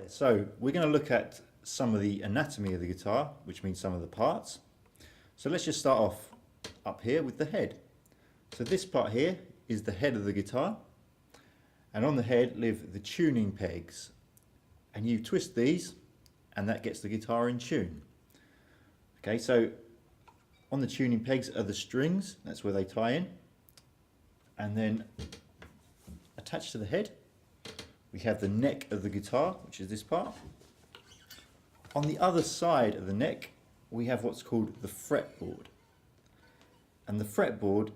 So we're going to look at some of the anatomy of the guitar, which means some of the parts. So let's just start off up here with the head. So this part here is the head of the guitar, and on the head live the tuning pegs, and you twist these and that gets the guitar in tune. Okay, so on the tuning pegs are the strings, that's where they tie in, and then attached to the head we have the neck of the guitar, which is this part. On the other side of the neck we have what's called the fretboard, and the fretboard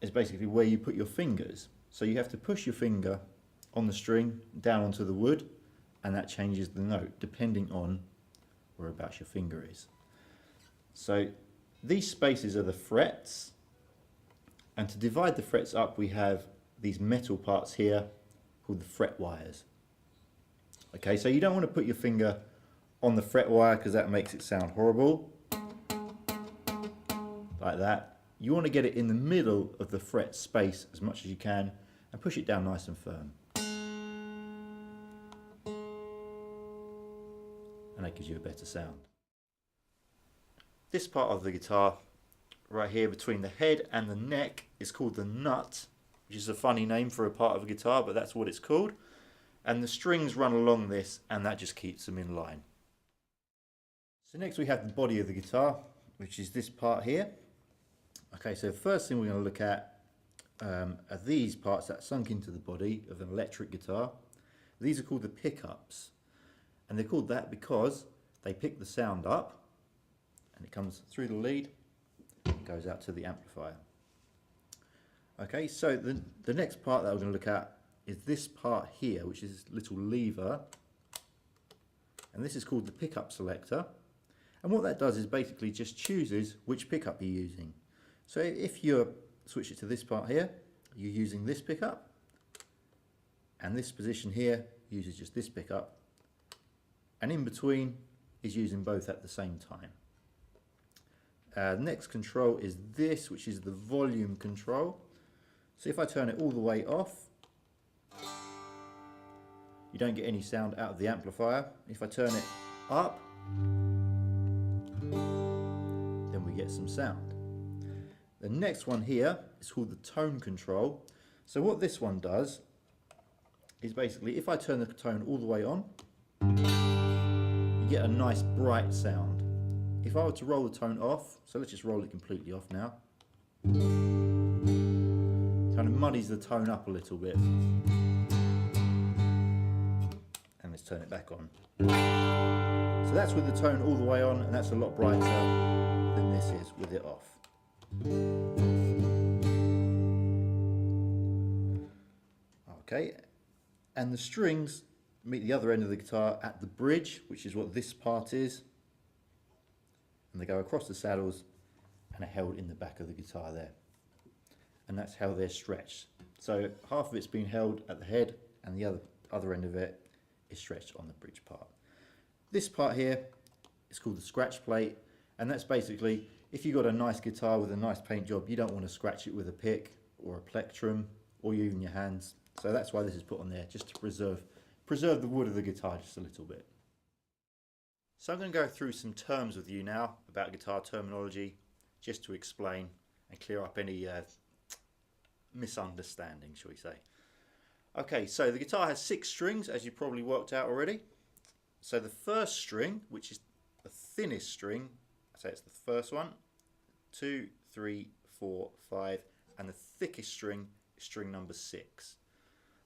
is basically where you put your fingers. So you have to push your finger on the string down onto the wood, and that changes the note depending on whereabouts your finger is. So these spaces are the frets, and to divide the frets up we have these metal parts here called the fret wires. Okay, so you don't want to put your finger on the fret wire because that makes it sound horrible, like that. You want to get it in the middle of the fret space as much as you can and push it down nice and firm. And that gives you a better sound. This part of the guitar right here between the head and the neck is called the nut, which is a funny name for a part of a guitar, but that's what it's called. And the strings run along this, and that just keeps them in line. So next we have the body of the guitar, which is this part here. Okay, so the first thing we're going to look at are these parts that sunk into the body of an electric guitar. These are called the pickups, and they're called that because they pick the sound up and it comes through the lead and goes out to the amplifier. Okay, so the next part that we're going to look at is this part here, which is this little lever, and this is called the pickup selector. And what that does is basically just chooses which pickup you're using. So if you switch it to this part here, you're using this pickup, and this position here uses just this pickup, and in between is using both at the same time. The next control is this, which is the volume control. So if I turn it all the way off, you don't get any sound out of the amplifier. If I turn it up, then we get some sound. The next one here is called the tone control. So what this one does is basically, if I turn the tone all the way on, you get a nice bright sound. If I were to roll the tone off, so let's just roll it completely off now, kind of muddies the tone up a little bit. And let's turn it back on. So that's with the tone all the way on, and that's a lot brighter than this is with it off. Okay, and the strings meet the other end of the guitar at the bridge, which is what this part is, and they go across the saddles and are held in the back of the guitar there, and that's how they're stretched. So half of it's been held at the head and the other end of it is stretched on the bridge part. This part here is called the scratch plate, and that's basically if you've got a nice guitar with a nice paint job, you don't want to scratch it with a pick or a plectrum or even your hands. So that's why this is put on there, just to preserve the wood of the guitar just a little bit. So I'm going to go through some terms with you now about guitar terminology, just to explain and clear up any misunderstanding, shall we say. Okay, so the guitar has 6 strings, as you probably worked out already. So the first string, which is the thinnest string, so it's the first one, 2, 3, 4, 5, and the thickest string is string number 6.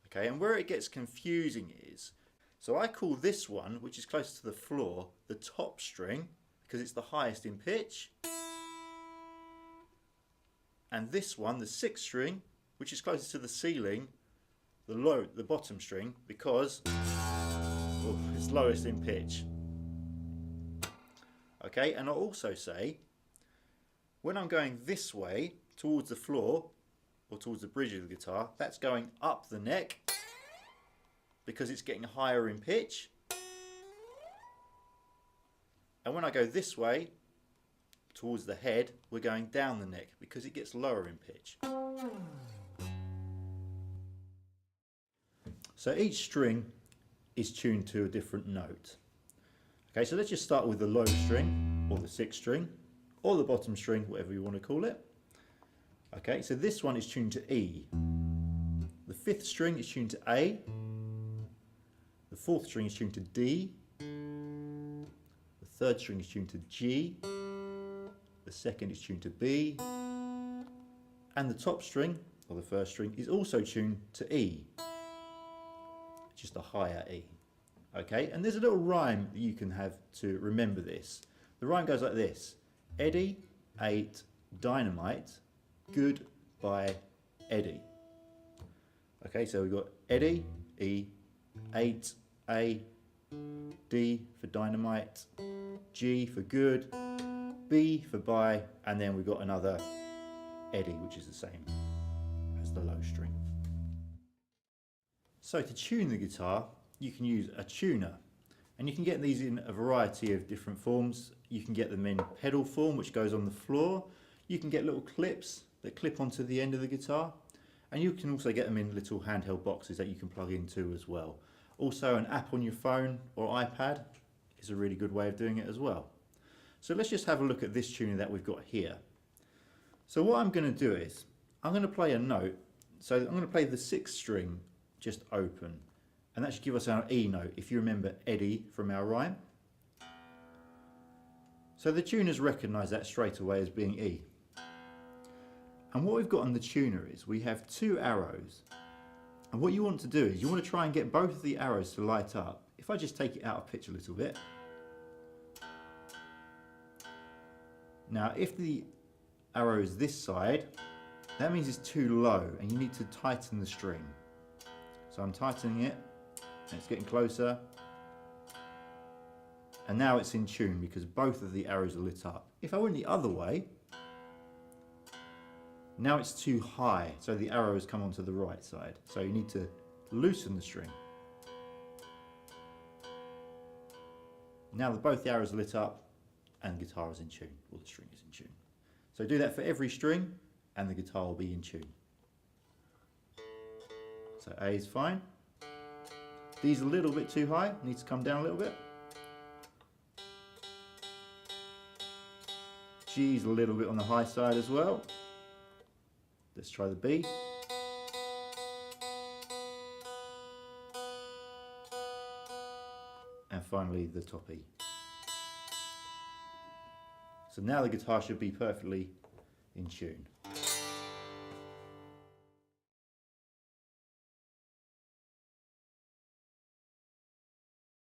Okay, and where it gets confusing is, so I call this one, which is closest to the floor, the top string, because it's the highest in pitch. And this one, the 6th string, which is closest to the ceiling, the bottom string, because it's lowest in pitch. Okay, and I'll also say, when I'm going this way towards the floor, or towards the bridge of the guitar, that's going up the neck, because it's getting higher in pitch. And when I go this way towards the head, we're going down the neck because it gets lower in pitch. So each string is tuned to a different note. Okay, so let's just start with the low string, or the 6th string, or the bottom string, whatever you want to call it. Okay, so this one is tuned to E. The 5th string is tuned to A. The 4th string is tuned to D. The 3rd string is tuned to G. The 2nd is tuned to B. And the top string, or the 1st string, is also tuned to E. Just a higher E. Okay, and there's a little rhyme that you can have to remember this. The rhyme goes like this: Eddie ate dynamite, good by Eddie. Okay, so we've got Eddie, E, ate, A, D for dynamite, G for good, B for by, and then we've got another Eddie, which is the same as the low string. So to tune the guitar, you can use a tuner, and you can get these in a variety of different forms. You can get them in pedal form, which goes on the floor. You can get little clips that clip onto the end of the guitar, and you can also get them in little handheld boxes that you can plug into as well. Also, an app on your phone or iPad is a really good way of doing it as well. So let's just have a look at this tuner that we've got here. So what I'm going to do is I'm going to play a note. So I'm going to play the 6th string just open, and that should give us our E note, if you remember Eddie from our rhyme. So the tuners recognise that straight away as being E. And what we've got on the tuner is we have 2 arrows, and what you want to do is you want to try and get both of the arrows to light up. If I just take it out of pitch a little bit. Now if the arrow is this side, that means it's too low and you need to tighten the string. So I'm tightening it, and it's getting closer, and now it's in tune because both of the arrows are lit up. If I went the other way, now it's too high, so the arrows come onto the right side. So you need to loosen the string. Now that both the arrows are lit up and the guitar is in tune, or the string is in tune. So do that for every string and the guitar will be in tune. So A is fine. D's a little bit too high, needs to come down a little bit. G's a little bit on the high side as well. Let's try the B. And finally the top E. So now the guitar should be perfectly in tune.